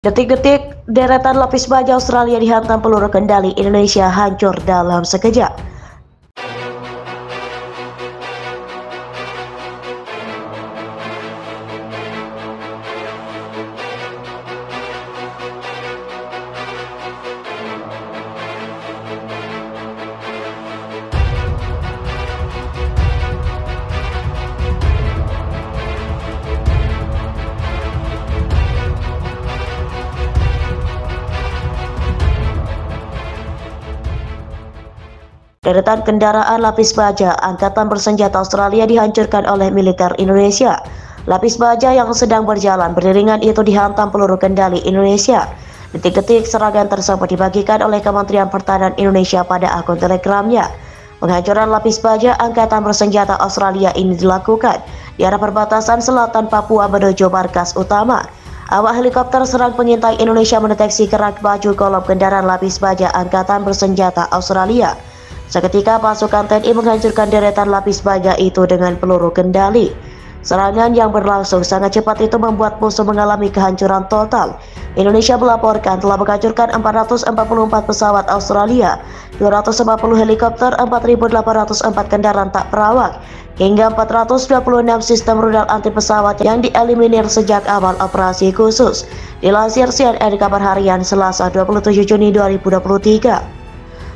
Detik-detik deretan lapis baja Australia dihantam peluru kendali, Indonesia hancur dalam sekejap. Deretan kendaraan lapis baja Angkatan Bersenjata Australia dihancurkan oleh militer Indonesia. Lapis baja yang sedang berjalan beriringan itu dihantam peluru kendali Indonesia. Detik-detik serangan tersebut dibagikan oleh Kementerian Pertahanan Indonesia pada akun Telegramnya. Penghancuran lapis baja Angkatan Bersenjata Australia ini dilakukan di arah perbatasan selatan Papua menuju markas utama. Awak helikopter serang pengintai Indonesia mendeteksi kerak baju kolom kendaraan lapis baja Angkatan Bersenjata Australia. Seketika pasukan TNI menghancurkan deretan lapis baja itu dengan peluru kendali. Serangan yang berlangsung sangat cepat itu membuat musuh mengalami kehancuran total. Indonesia melaporkan telah menghancurkan 444 pesawat Australia, 250 helikopter, 4.804 kendaraan tak perawak, hingga 426 sistem rudal anti pesawat yang dieliminir sejak awal operasi khusus. Dilansir CNN Kabar Harian Selasa 27 Juni 2023.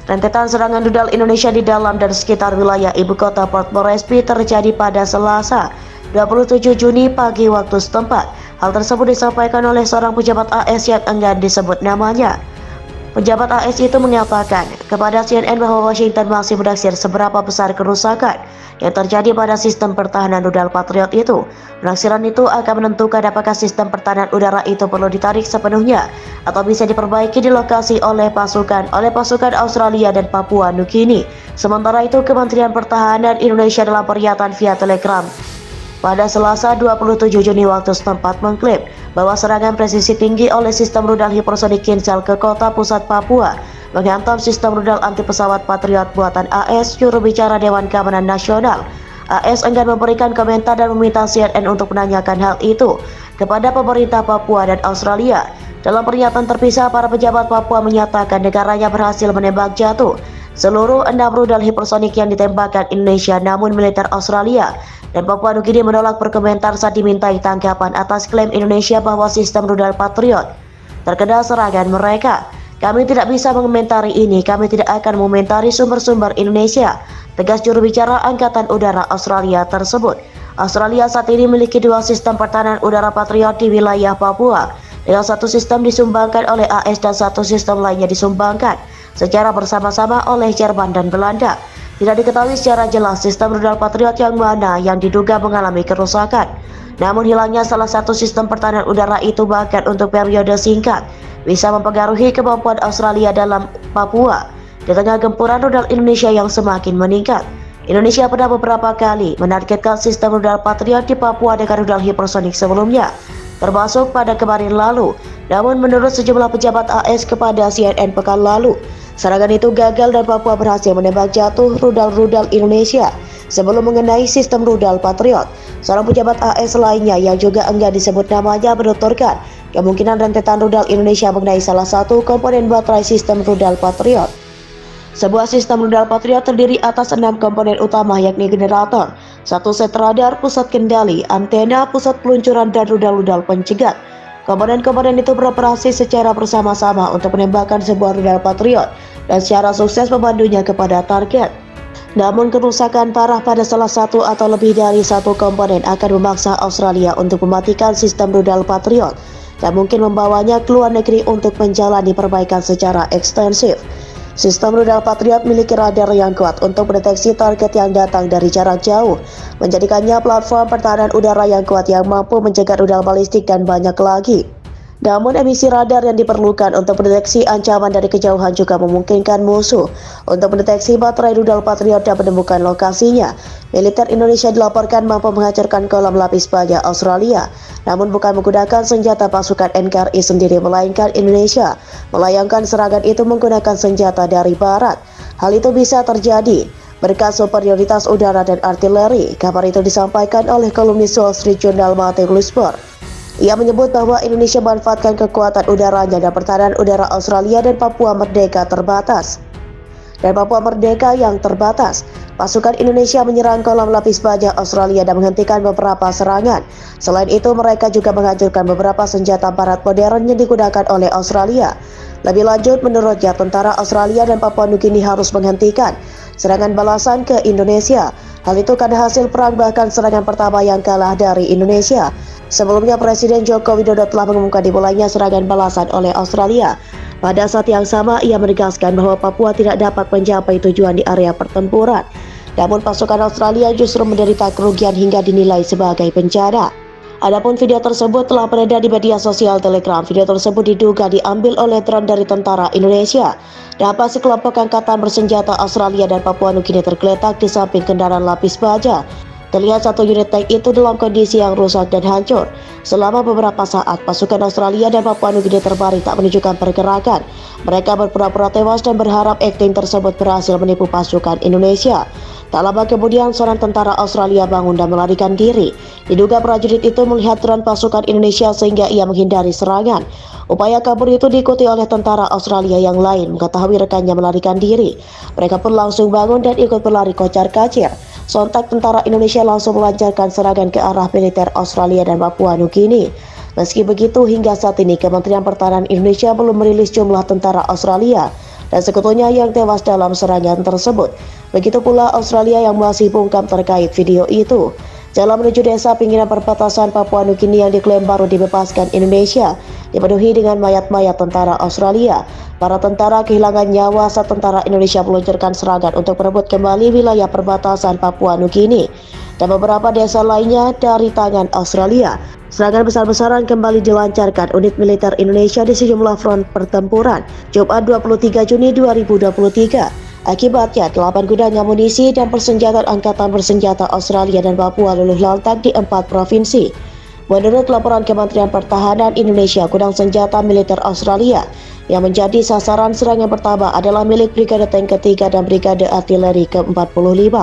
Rentetan serangan rudal Indonesia di dalam dan sekitar wilayah ibu kota Port Moresby terjadi pada Selasa 27 Juni pagi waktu setempat. Hal tersebut disampaikan oleh seorang pejabat AS yang enggan disebut namanya. Pejabat AS itu mengatakan kepada CNN bahwa Washington masih menaksir seberapa besar kerusakan yang terjadi pada sistem pertahanan rudal Patriot itu. Penaksiran itu akan menentukan apakah sistem pertahanan udara itu perlu ditarik sepenuhnya atau bisa diperbaiki di lokasi oleh pasukan Australia dan Papua Nugini. Sementara itu, Kementerian Pertahanan Indonesia dalam pernyataan via Telegram pada Selasa 27 Juni waktu setempat mengklaim bahwa serangan presisi tinggi oleh sistem rudal hipersonik Kinsel ke kota pusat Papua menghantam sistem rudal anti pesawat Patriot buatan AS. Juru bicara Dewan Keamanan Nasional AS enggan memberikan komentar dan meminta CNN untuk menanyakan hal itu kepada pemerintah Papua dan Australia. Dalam pernyataan terpisah, para pejabat Papua menyatakan negaranya berhasil menembak jatuh seluruh 6 rudal hipersonik yang ditembakkan Indonesia, namun militer Australia dan Papua Nugini menolak berkomentar saat dimintai tanggapan atas klaim Indonesia bahwa sistem rudal Patriot terkena serangan mereka. Kami tidak bisa mengomentari ini, kami tidak akan mengomentari sumber-sumber Indonesia, tegas juru bicara Angkatan Udara Australia tersebut. Australia saat ini memiliki 2 sistem pertahanan udara Patriot di wilayah Papua, dengan satu sistem disumbangkan oleh AS dan satu sistem lainnya disumbangkan secara bersama-sama oleh Jerman dan Belanda. Tidak diketahui secara jelas sistem rudal Patriot yang mana yang diduga mengalami kerusakan. Namun hilangnya salah satu sistem pertahanan udara itu bahkan untuk periode singkat bisa mempengaruhi kemampuan Australia dalam Papua. Di tengah gempuran rudal Indonesia yang semakin meningkat, Indonesia pernah beberapa kali menargetkan sistem rudal Patriot di Papua dengan rudal hipersonik sebelumnya, termasuk pada kemarin lalu. Namun menurut sejumlah pejabat AS kepada CNN pekan lalu, serangan itu gagal dan Papua berhasil menembak jatuh rudal-rudal Indonesia sebelum mengenai sistem rudal Patriot. Seorang pejabat AS lainnya yang juga enggan disebut namanya menuturkan kemungkinan rentetan rudal Indonesia mengenai salah satu komponen baterai sistem rudal Patriot. Sebuah sistem rudal Patriot terdiri atas 6 komponen utama, yakni generator, satu set radar, pusat kendali, antena, pusat peluncuran, dan rudal-rudal pencegat. Komponen-komponen itu beroperasi secara bersama-sama untuk menembakkan sebuah rudal Patriot dan secara sukses memandunya kepada target. Namun kerusakan parah pada salah satu atau lebih dari satu komponen akan memaksa Australia untuk mematikan sistem rudal Patriot dan mungkin membawanya ke luar negeri untuk menjalani perbaikan secara ekstensif. Sistem rudal Patriot memiliki radar yang kuat untuk mendeteksi target yang datang dari jarak jauh, menjadikannya platform pertahanan udara yang kuat yang mampu mencegat rudal balistik dan banyak lagi. Namun emisi radar yang diperlukan untuk mendeteksi ancaman dari kejauhan juga memungkinkan musuh untuk mendeteksi baterai rudal Patriot dan menemukan lokasinya. Militer Indonesia dilaporkan mampu menghancurkan kolom lapis baja Australia, namun bukan menggunakan senjata pasukan NKRI sendiri, melainkan Indonesia melayangkan serangan itu menggunakan senjata dari barat. Hal itu bisa terjadi berkat superioritas udara dan artileri. Kabar itu disampaikan oleh kolumnis Wall Street Journal Matthew Lusberg. Ia menyebut bahwa Indonesia memanfaatkan kekuatan udaranya dan pertahanan udara Australia dan Papua Merdeka terbatas. Pasukan Indonesia menyerang kolam lapis baja Australia dan menghentikan beberapa serangan. Selain itu, mereka juga menghancurkan beberapa senjata barat modern yang digunakan oleh Australia. Lebih lanjut, menurutnya tentara Australia dan Papua Nugini harus menghentikan serangan balasan ke Indonesia. Hal itu karena hasil perang bahkan serangan pertama yang kalah dari Indonesia. Sebelumnya, Presiden Joko Widodo telah mengumumkan dimulainya serangan balasan oleh Australia. Pada saat yang sama, ia menegaskan bahwa Papua tidak dapat mencapai tujuan di area pertempuran. Namun pasukan Australia justru menderita kerugian hingga dinilai sebagai bencana. Adapun video tersebut telah beredar di media sosial Telegram. Video tersebut diduga diambil oleh drone dari tentara Indonesia. Dapat sekelompok angkatan bersenjata Australia dan Papua Nugini tergeletak di samping kendaraan lapis baja. Terlihat satu unit tank itu dalam kondisi yang rusak dan hancur. Selama beberapa saat, pasukan Australia dan Papua Nugini terbaring tak menunjukkan pergerakan. Mereka berpura-pura tewas dan berharap akting tersebut berhasil menipu pasukan Indonesia. Tak lama kemudian, seorang tentara Australia bangun dan melarikan diri. Diduga prajurit itu melihat drone pasukan Indonesia sehingga ia menghindari serangan. Upaya kabur itu diikuti oleh tentara Australia yang lain. Mengetahui rekannya melarikan diri, mereka pun langsung bangun dan ikut berlari kocar-kacir. Sontak tentara Indonesia langsung melancarkan serangan ke arah militer Australia dan Papua Nugini. Meski begitu, hingga saat ini Kementerian Pertahanan Indonesia belum merilis jumlah tentara Australia dan sekutunya yang tewas dalam serangan tersebut. Begitu pula Australia yang masih bungkam terkait video itu. Jalan menuju desa pinggiran perbatasan Papua Nugini yang diklaim baru dibebaskan Indonesia dipenuhi dengan mayat-mayat tentara Australia. Para tentara kehilangan nyawa saat tentara Indonesia meluncurkan serangan untuk merebut kembali wilayah perbatasan Papua Nugini dan beberapa desa lainnya dari tangan Australia. Serangan besar-besaran kembali dilancarkan unit militer Indonesia di sejumlah front pertempuran Jumat 23 Juni 2023. Akibatnya, 8 gudang amunisi dan persenjataan angkatan bersenjata Australia dan Papua luluh lantak di 4 provinsi. Menurut laporan Kementerian Pertahanan Indonesia, gudang senjata militer Australia yang menjadi sasaran serangan pertama adalah milik Brigade Tank Ketiga dan Brigade Artileri ke-45.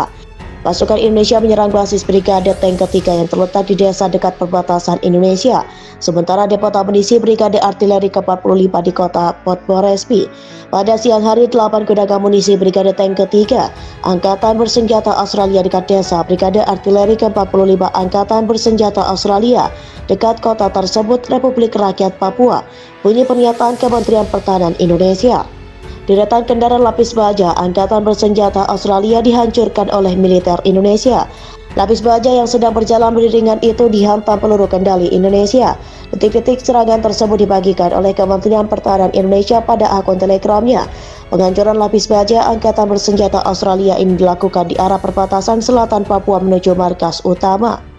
Pasukan Indonesia menyerang basis Brigade Tank Ketiga yang terletak di desa dekat perbatasan Indonesia. Sementara depot amunisi Brigade Artileri ke-45 di kota Port Moresby. Pada siang hari, 8 gudang amunisi Brigade Tank Ketiga Angkatan Bersenjata Australia dekat desa Brigade Artileri ke-45 Angkatan Bersenjata Australia dekat kota tersebut Republik Rakyat Papua. Bunyi pernyataan Kementerian Pertahanan Indonesia. Deretan kendaraan lapis baja Angkatan Bersenjata Australia dihancurkan oleh militer Indonesia. Lapis baja yang sedang berjalan beriringan itu dihantam peluru kendali Indonesia. Detik-detik serangan tersebut dibagikan oleh Kementerian Pertahanan Indonesia pada akun Telegramnya. Penghancuran lapis baja Angkatan Bersenjata Australia ini dilakukan di arah perbatasan selatan Papua menuju markas utama.